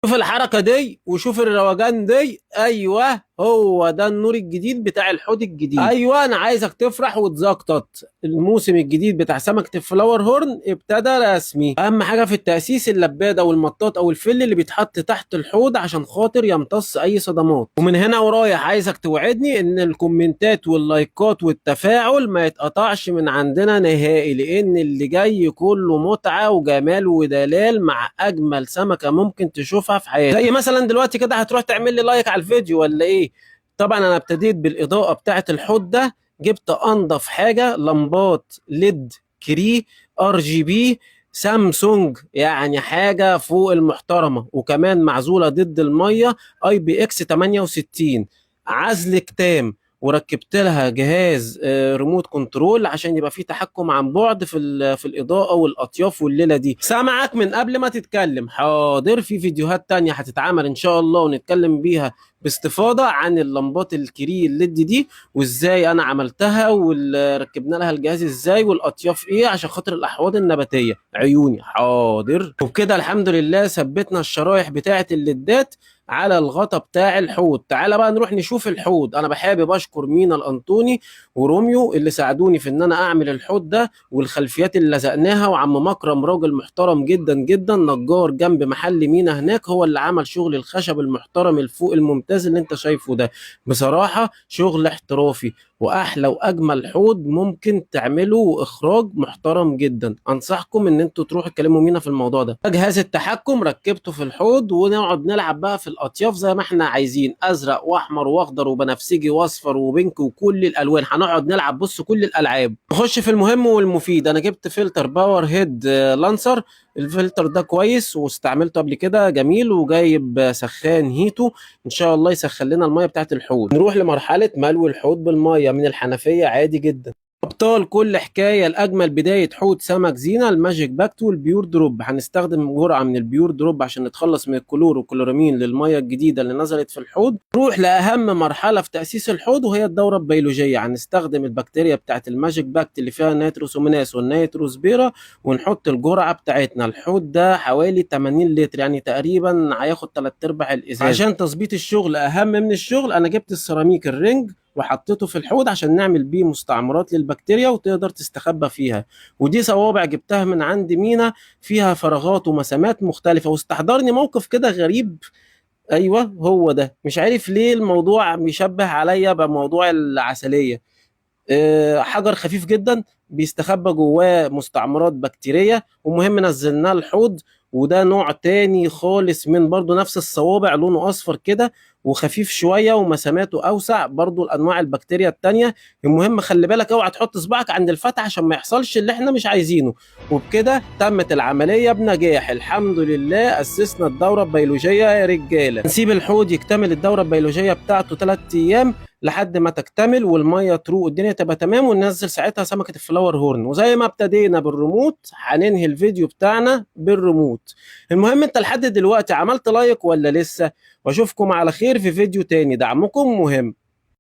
شوف الحركة دي وشوف الروجان دي. ايوه، هو ده النور الجديد بتاع الحوض الجديد. ايوه، انا عايزك تفرح وتزقطط. الموسم الجديد بتاع سمكة الفلاور هورن ابتدى رسمي. اهم حاجة في التأسيس اللبادة والمطاط او الفل اللي بيتحط تحت الحوض عشان خاطر يمتص اي صدمات. ومن هنا ورايح عايزك توعدني ان الكومنتات واللايكات والتفاعل ما يتقطعش من عندنا نهائي، لان اللي جاي كله متعة وجمال ودلال مع اجمل سمكة ممكن تشوفها في حياتك. زي مثلا دلوقتي كده هتروح تعمل لي لايك على الفيديو ولا ايه؟ طبعا انا ابتديت بالاضاءه بتاعه الحوض ده. جبت انضف حاجه، لمبات ليد كري RGB سامسونج، يعني حاجه فوق المحترمه، وكمان معزوله ضد الميه IPX 68، عزل كتام، وركبت لها جهاز ريموت كنترول عشان يبقى فيه تحكم عن بعد في الاضاءه والاطياف والليله دي. سامعك من قبل ما تتكلم. حاضر، في فيديوهات تانية هتتعمل ان شاء الله ونتكلم بيها باستفاضه عن اللمبات الكري الليد دي، وازاي انا عملتها وركبنا لها الجهاز ازاي، والاطياف ايه، عشان خاطر الاحواض النباتيه. عيوني حاضر. وبكده الحمد لله ثبتنا الشرايح بتاعه الليدات على الغطا بتاع الحوض. تعالى بقى نروح نشوف الحوض. انا بحابب اشكر مينا الانطوني وروميو اللي ساعدوني في ان انا اعمل الحوض ده، والخلفيات اللي لزقناها، وعم مكرم راجل محترم جدا جدا، نجار جنب محل مينا هناك، هو اللي عمل شغل الخشب المحترم الفوق الممتاز اللي انت شايفه ده. بصراحة شغل احترافي، واحلى واجمل حوض ممكن تعمله، واخراج محترم جدا. انصحكم ان انتوا تروحوا تكلموا مينا في الموضوع ده. جهاز التحكم ركبته في الحوض، ونقعد نلعب بقى في الاطياف زي ما احنا عايزين، ازرق واحمر واخضر وبنفسجي واصفر وبينك وكل الالوان. هنقعد نلعب، بص، كل الالعاب. نخش في المهم والمفيد. انا جبت فلتر باور هيد لانسر. الفلتر ده كويس واستعملته قبل كده، جميل، وجايب سخان هيتو ان شاء الله يسخن لنا الميه بتاعت الحوض. نروح لمرحله ملو الحوض بالميه من الحنفيه عادي جدا. ابطال كل حكايه، الاجمل بدايه حوض سمك زينه الماجيك باكت والبيور دروب. هنستخدم جرعه من البيور دروب عشان نتخلص من الكلور والكلورامين للميه الجديده اللي نزلت في الحوض. نروح لاهم مرحله في تاسيس الحوض، وهي الدوره البيولوجيه. هنستخدم البكتيريا بتاعت الماجيك باكت اللي فيها نيتروسوميناس والنيتروسبيرا، ونحط الجرعه بتاعتنا. الحوض ده حوالي 80 لتر، يعني تقريبا هياخد 3 ارباع الازازه. عشان تظبيط الشغل اهم من الشغل، انا جبت السيراميك الرنج وحطيته في الحوض عشان نعمل بيه مستعمرات للبكتيريا وتقدر تستخبى فيها. ودي صوابع جبتها من عند مينا، فيها فراغات ومسامات مختلفة. واستحضرني موقف كده غريب. ايوه هو ده، مش عارف ليه الموضوع بيشبه عليا بموضوع العسلية. حجر خفيف جدا بيستخبى جواه مستعمرات بكتيرية، ومهم نزلناه الحوض. وده نوع تاني خالص من برضو نفس الصوابع، لونه اصفر كده وخفيف شوية ومساماته اوسع، برضو الانواع البكتيريا التانية. المهم خلي بالك اوعى تحط صباعك عند الفتحة عشان ما يحصلش اللي احنا مش عايزينه. وبكده تمت العملية بنجاح الحمد لله. اسسنا الدورة البيولوجية يا رجالة. نسيب الحوض يكتمل الدورة البيولوجية بتاعته 3 ايام لحد ما تكتمل والميه تروق والدنيا تبقى تمام، وننزل ساعتها سمكه الفلاور هورن. وزي ما ابتدينا بالريموت هننهي الفيديو بتاعنا بالريموت. المهم انت لحد دلوقتي عملت لايك ولا لسه؟ واشوفكم على خير في فيديو تاني. دعمكم مهم.